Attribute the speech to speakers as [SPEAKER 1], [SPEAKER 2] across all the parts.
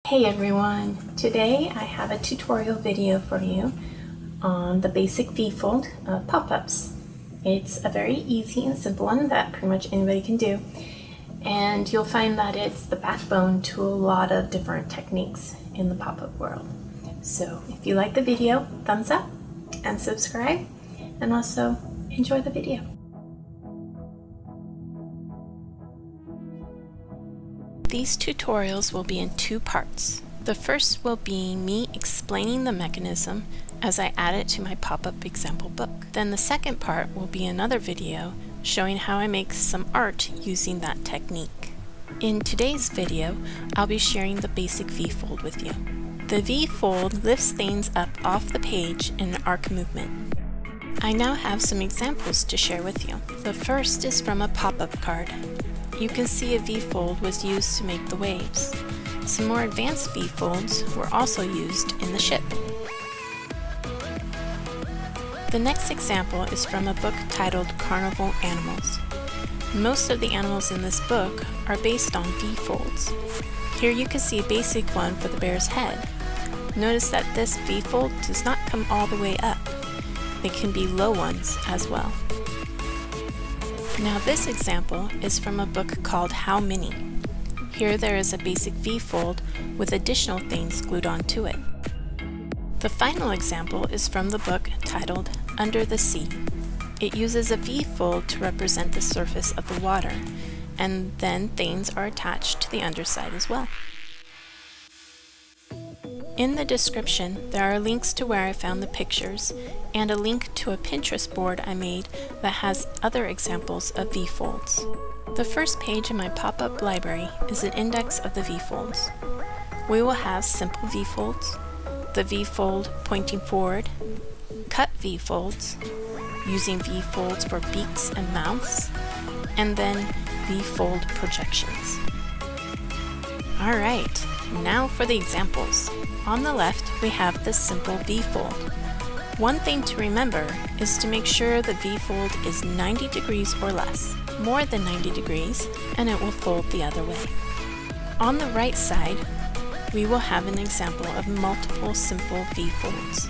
[SPEAKER 1] Hey everyone! Today I have a tutorial video for you on the basic V-fold of pop-ups. It's a very easy and simple one that pretty much anybody can do, and you'll find that it's the backbone to a lot of different techniques in the pop-up world. So if you like the video, thumbs up and subscribe, and also enjoy the video. These tutorials will be in two parts. The first will be me explaining the mechanism as I add it to my pop-up example book. Then the second part will be another video showing how I make some art using that technique. In today's video, I'll be sharing the basic V-fold with you. The V-fold lifts things up off the page in an arc movement. I now have some examples to share with you. The first is from a pop-up card. You can see a V-fold was used to make the waves. Some more advanced V-folds were also used in the ship. The next example is from a book titled Carnival Animals. Most of the animals in this book are based on V-folds. Here you can see a basic one for the bear's head. Notice that this V-fold does not come all the way up. It can be low ones as well. Now this example is from a book called How Many. Here there is a basic V-fold with additional things glued onto it. The final example is from the book titled Under the Sea. It uses a V-fold to represent the surface of the water, and then things are attached to the underside as well. In the description, there are links to where I found the pictures and a link to a Pinterest board I made that has other examples of V-folds. The first page in my pop-up library is an index of the V-folds. We will have simple V-folds, the V-fold pointing forward, cut V-folds, using V-folds for beaks and mouths, and then V-fold projections. Alright, now for the examples. On the left, we have the simple V-fold. One thing to remember is to make sure the V-fold is 90 degrees or less, more than 90 degrees, and it will fold the other way. On the right side, we will have an example of multiple simple V-folds.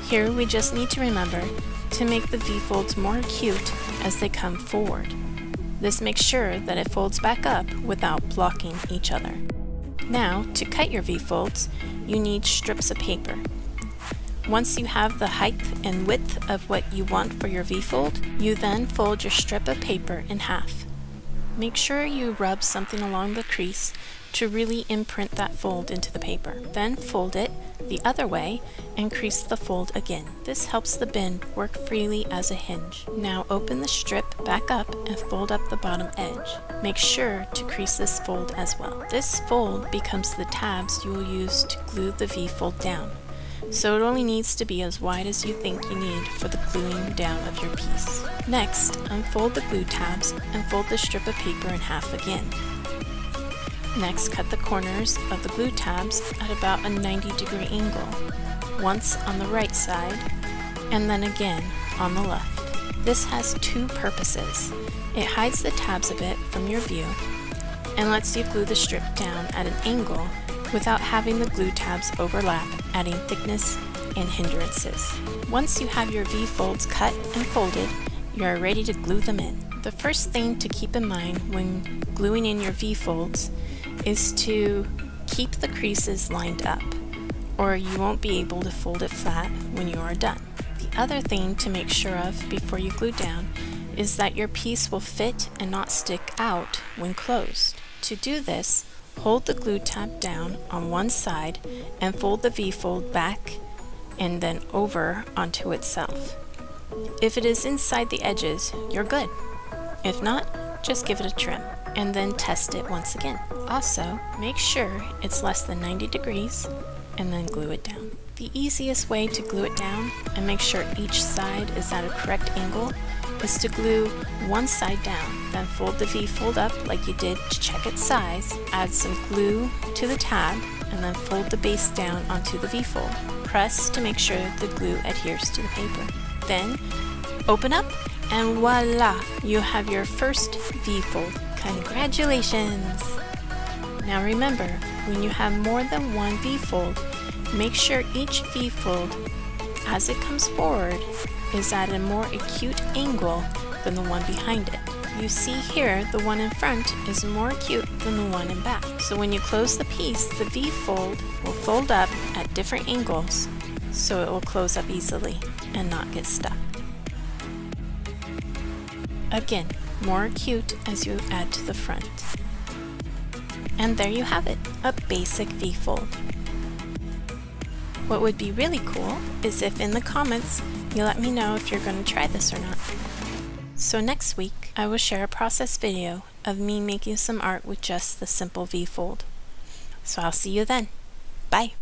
[SPEAKER 1] Here we just need to remember to make the V-folds more acute as they come forward. This makes sure that it folds back up without blocking each other. Now, to cut your V-folds, you need strips of paper. Once you have the height and width of what you want for your V-fold, you then fold your strip of paper in half. Make sure you rub something along the crease to really imprint that fold into the paper. Then fold it the other way and crease the fold again. This helps the bin work freely as a hinge. Now open the strip back up and fold up the bottom edge. Make sure to crease this fold as well. This fold becomes the tabs you will use to glue the V-fold down. So it only needs to be as wide as you think you need for the gluing down of your piece. Next, unfold the glue tabs and fold the strip of paper in half again. Next, cut the corners of the glue tabs at about a 90-degree angle, once on the right side, and then again on the left. This has two purposes. It hides the tabs a bit from your view, and lets you glue the strip down at an angle without having the glue tabs overlap, adding thickness and hindrances. Once you have your V-folds cut and folded, you are ready to glue them in. The first thing to keep in mind when gluing in your V-folds is to keep the creases lined up, or you won't be able to fold it flat when you are done. The other thing to make sure of before you glue down is that your piece will fit and not stick out when closed. To do this, hold the glue tab down on one side and fold the V-fold back and then over onto itself. If it is inside the edges, you're good. If not, just give it a trim and then test it once again. Also, make sure it's less than 90 degrees and then glue it down. The easiest way to glue it down and make sure each side is at a correct angle is to glue one side down, then fold the V-fold up like you did to check its size, add some glue to the tab, and then fold the base down onto the V-fold. Press to make sure the glue adheres to the paper. Then, open up, and voila! You have your first V-fold. Congratulations! Now remember, when you have more than one V-fold, make sure each V-fold, as it comes forward, is at a more acute angle than the one behind it. You see here, the one in front is more acute than the one in back. So when you close the piece, the V-fold will fold up at different angles, so it will close up easily and not get stuck. Again, more acute as you add to the front. And there you have it, a basic V-fold. What would be really cool is if in the comments you let me know if you're going to try this or not. So next week, I will share a process video of me making some art with just the simple V-fold. So I'll see you then. Bye!